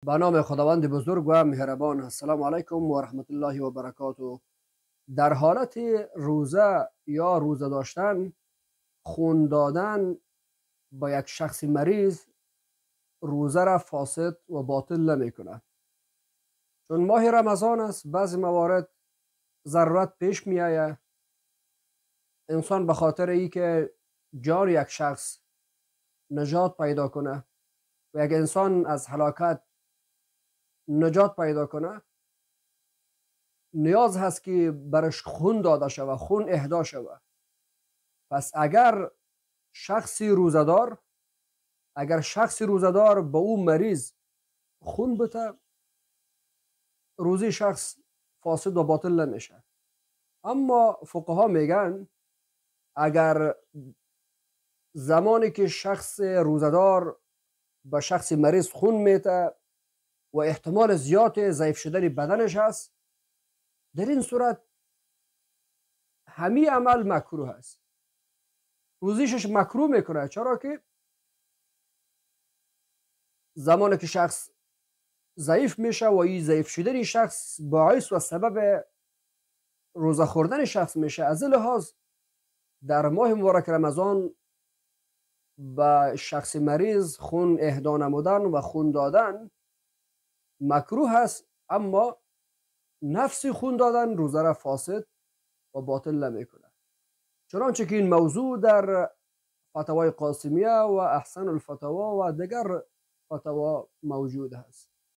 به نام خداوند بزرگ و مهربان. السلام علیکم و رحمت الله و برکاته. در حالت روزه یا روزه داشتن، خون دادن با یک شخص مریض روزه را فاسد و باطل نمیکنه. چون ماه رمضان است، بعضی موارد ضرورت پیش می آید انسان به خاطر ای که جان یک شخص نجات پیدا کنه و یک انسان از هلاکت نجات پیدا کنه، نیاز هست که برش خون داده شود، خون اهدا شود. پس اگر شخصی روزدار به او مریض خون بده، روزی شخص فاسد و باطل نمیشه. اما فقها میگن اگر زمانی که شخص روزدار به شخص مریض خون میده و احتمال زیاد ضعیف شدن بدنش هست، در این صورت همین عمل مکروه است، روزیشش مکروه میکنه. چرا که زمانی که شخص ضعیف میشه و این ضعیف شدن شخص باعث و سبب روزه خوردن شخص میشه، از این لحاظ در ماه مبارک رمضان به شخص مریض خون اهدا نمودن و خون دادن مکروه است. اما نفس خون دادن روزه را فاسد و باطل نمیکنه، چنانچه که این موضوع در فتاوای قاسمیه و احسن الفتاوا و دیگر فتاوا موجود است.